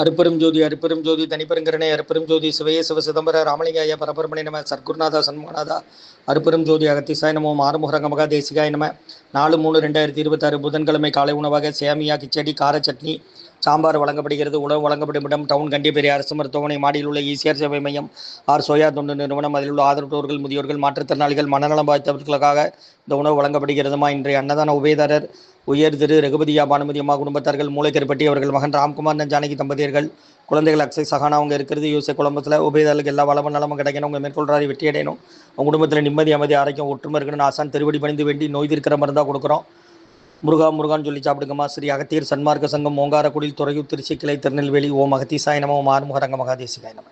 அருப்பெரும் ஜோதி அருப்பெரும் ஜோதி தனிப்பெருங்கரணை அருப்பெரும் ஜோதி சிவய சிவ சிதம்பர ராமலிங்காய பரபரமணி நம சர்க்குருநாதா சண்முகநாதா அருப்பெரும் ஜோதி அகத்திசாய நமோ ஆறுமுகரங்க மகா தேசிகாய நம 4/3/2026 புதன்கிழமை காலை உணவாக சேமியா கிச்சடி கார சட்னி சாம்பார் வழங்கப்படுகிறது. உணவு வழங்கப்படும் இடம் டவுன் கண்டிப்பேரி அரசு மருத்துவமனை மாடியில் உள்ள ஈசிஆர் சேவை மையம் ஆர் சோயா தொண்டு நிறுவனம். அதில் உள்ள ஆதரவற்றோர்கள் முதியோர்கள் மாற்றுத்திறனாளிகள் மனநலம் பாதித்தவர்களுக்காக இந்த உணவு வழங்கப்படுகிறதுமா. இன்றைய அன்னதான உபயதாரர் உயர் திரு ரகுபதியா பானுமதி அம்மா குடும்பத்தார்கள் மூளைக்கருப்பட்டி அவர்கள் மகன் ராம்குமார் ஜானகி தம்பதியர்கள் குழந்தைகள் அக்ஷய் சகானா அவங்க இருக்கிறது யூசே குழம்பத்தில். உபயதாரர்களுக்கு எல்லா வளமும் நலமும் கிடைக்கணும். உங்கள் மேற்கொள்றாரி வெற்றி அடையணும். உங்கள் குடும்பத்தில் நிம்மதி அமைதி ஆரோக்கியம் ஒற்றுமை இருக்கணும்னு ஆசான் திருவடி பணிந்து வேண்டி நோய் தீர்க்கிற மருந்தாக கொடுக்குறோம். முருகான்னு சொல்லி சாப்பிடுங்கம்மா. ஸ்ரீ அகத்தியர் சன்மார்க்க சங்கம் ஓங்காரக்குடியில் துறையூர் திருச்சி கிளை திருநெல்வேலி. ஓம் அகத்தீசாய நம. ஓம் ஆறுமுகரங்க மகாதேசிகாய நம.